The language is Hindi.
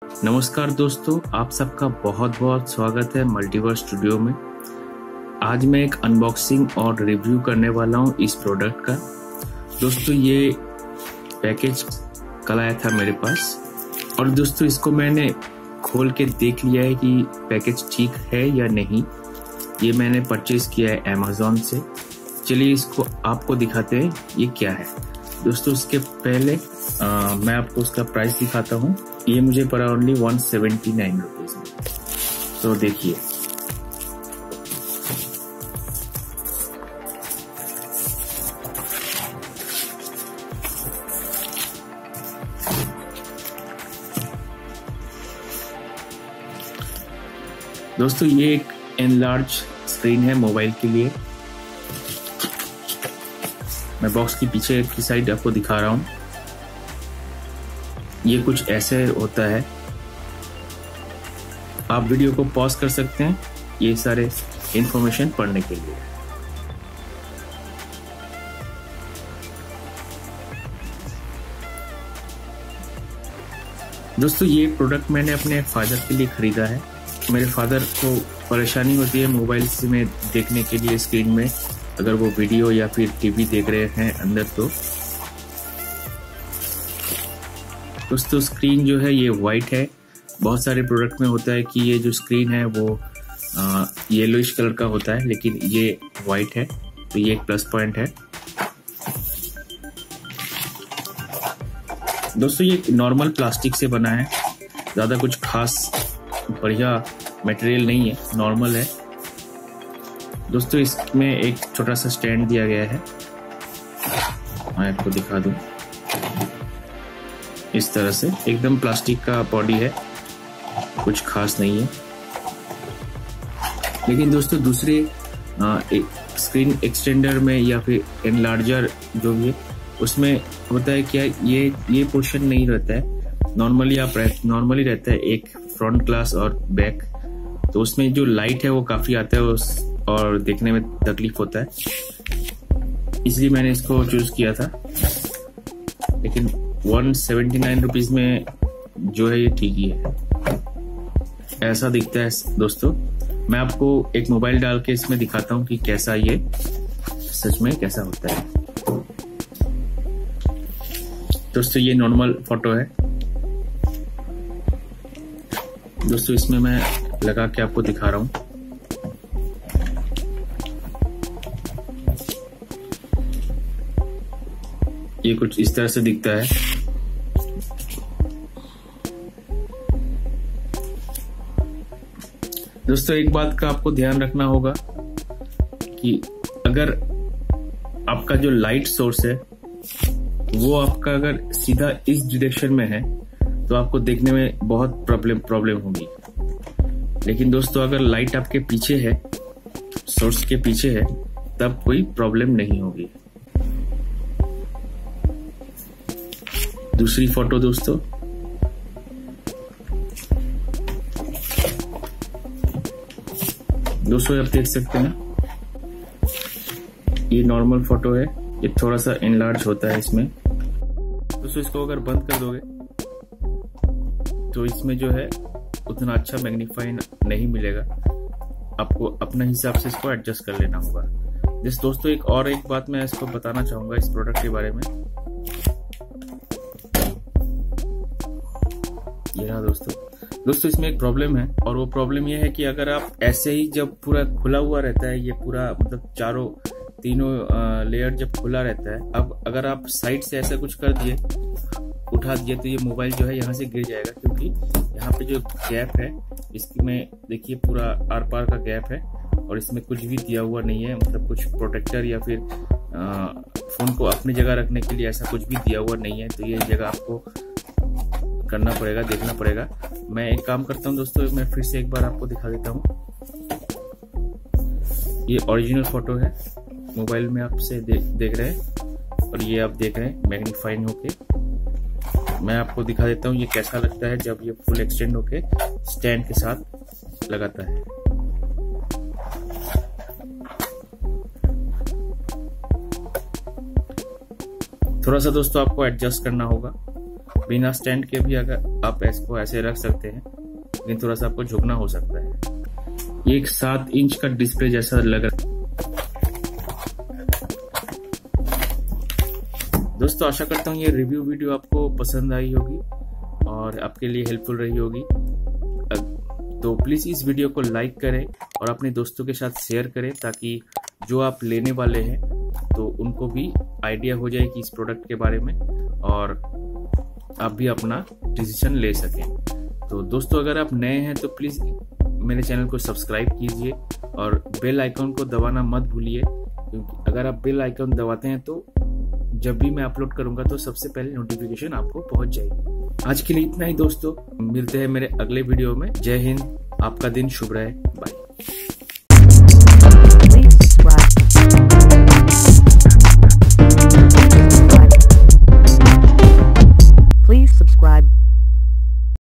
नमस्कार दोस्तों, आप सबका बहुत बहुत स्वागत है मल्टीवर्स स्टूडियो में। आज मैं एक अनबॉक्सिंग और रिव्यू करने वाला हूं इस प्रोडक्ट का। दोस्तों ये पैकेज कल आया था मेरे पास और दोस्तों इसको मैंने खोल के देख लिया है कि पैकेज ठीक है या नहीं। ये मैंने परचेज किया है अमेज़न से। चलिए इसको आपको दिखाते हैं ये क्या है। दोस्तों इसके पहले मैं आपको उसका प्राइस दिखाता हूँ। ये मुझे पड़ा ओनली 179 रुपीज में। तो देखिए दोस्तों ये एक एनलार्ज स्क्रीन है मोबाइल के लिए। मैं बॉक्स की पीछे की साइड आपको दिखा रहा हूँ। ये कुछ ऐसे होता है। आप वीडियो को पॉज कर सकते हैं ये सारे इंफॉर्मेशन पढ़ने के लिए। दोस्तों ये प्रोडक्ट मैंने अपने फादर के लिए खरीदा है। मेरे फादर को परेशानी होती है मोबाइल से में देखने के लिए स्क्रीन में, अगर वो वीडियो या फिर टीवी देख रहे हैं अंदर। तो दोस्तों स्क्रीन जो है ये वाइट है। बहुत सारे प्रोडक्ट में होता है कि ये जो स्क्रीन है वो येलोइश कलर का होता है, लेकिन ये वाइट है, तो ये एक प्लस पॉइंट है। दोस्तों ये नॉर्मल प्लास्टिक से बना है, ज़्यादा कुछ खास बढ़िया मटेरियल नहीं है, नॉर्मल है। दोस्तों इसमें एक छोटा सा स्टैंड दिया गया है, मैं आपको दिखा दूं। इस तरह से एकदम प्लास्टिक का बॉडी है, कुछ खास नहीं है। लेकिन दोस्तों दूसरे स्क्रीन एक्सटेंडर में या फिर एनलार्जर जो भी है उसमें होता है क्या, ये पोर्शन नहीं रहता है। नॉर्मली रहता है एक फ्रंट ग्लास और बैक। तो उसमें जो लाइट है वो काफी आता है और देखने में तकलीफ होता है, इसलिए मैंने इसको चूज किया था। लेकिन 179 रुपीज में जो है ये ठीक ही है, ऐसा दिखता है। दोस्तों मैं आपको एक मोबाइल डाल के इसमें दिखाता हूँ कि कैसा ये सच में कैसा होता है। दोस्तों ये नॉर्मल फोटो है। दोस्तों इसमें मैं लगा के आपको दिखा रहा हूँ। ये कुछ इस तरह से दिखता है। दोस्तों एक बात का आपको ध्यान रखना होगा कि अगर आपका जो लाइट सोर्स है वो आपका अगर सीधा इस डायरेक्शन में है तो आपको देखने में बहुत प्रॉब्लम होगी। लेकिन दोस्तों अगर लाइट आपके पीछे है, सोर्स के पीछे है, तब कोई प्रॉब्लम नहीं होगी। दूसरी फोटो दोस्तों, आप देख सकते हैं ये नॉर्मल फोटो है। ये थोड़ा सा एनलार्ज होता है इसमें। दोस्तों इसको अगर बंद कर दोगे तो इसमें जो है उतना अच्छा मैग्नीफाई नहीं मिलेगा, आपको अपने हिसाब से इसको एडजस्ट कर लेना होगा। दोस्तों एक बात मैं इसको बताना चाहूंगा इस प्रोडक्ट के बारे में। ये रहा दोस्तों इसमें एक प्रॉब्लम है, और वो प्रॉब्लम ये है कि अगर आप ऐसे ही जब पूरा खुला हुआ रहता है, ये पूरा मतलब तीनों लेयर जब खुला रहता है, अब अगर आप साइड से ऐसा कुछ कर दिए, उठा दिए, तो ये मोबाइल जो है यहाँ से गिर जाएगा, क्योंकि यहाँ पे जो गैप है इसमें देखिए पूरा आर पार का गैप है और इसमें कुछ भी दिया हुआ नहीं है, मतलब कुछ प्रोटेक्टर या फिर फोन को अपनी जगह रखने के लिए ऐसा कुछ भी दिया हुआ नहीं है। तो ये जगह आपको करना पड़ेगा, देखना पड़ेगा। मैं एक काम करता हूँ दोस्तों, मैं फिर से एक बार आपको दिखा देता हूँ। ये ओरिजिनल फोटो है, मोबाइल में आपसे देख रहे हैं, और ये आप देख रहे हैं मैग्नीफाइंग होके। मैं आपको दिखा देता हूँ ये कैसा लगता है जब ये फुल एक्सटेंड होके स्टैंड के साथ लगाता है। थोड़ा सा दोस्तों आपको एडजस्ट करना होगा, बिना स्टैंड के भी अगर आप इसको ऐसे रख सकते हैं, लेकिन थोड़ा सा आपको झुकना हो सकता है। एक 7 इंच का डिस्प्ले जैसा लग रहा है। दोस्तों आशा करता हूँ ये रिव्यू वीडियो आपको पसंद आई होगी और आपके लिए हेल्पफुल रही होगी। तो प्लीज इस वीडियो को लाइक करें और अपने दोस्तों के साथ शेयर करें, ताकि जो आप लेने वाले हैं तो उनको भी आइडिया हो जाए कि इस प्रोडक्ट के बारे में और आप भी अपना डिसीजन ले सकें। तो दोस्तों अगर आप नए हैं तो प्लीज मेरे चैनल को सब्सक्राइब कीजिए और बेल आइकन को दबाना मत भूलिए, क्योंकि अगर आप बेल आइकन दबाते हैं तो जब भी मैं अपलोड करूंगा तो सबसे पहले नोटिफिकेशन आपको पहुंच जाएगी। आज के लिए इतना ही दोस्तों, मिलते हैं मेरे अगले वीडियो में। जय हिंद, आपका दिन शुभ रहे, बाय।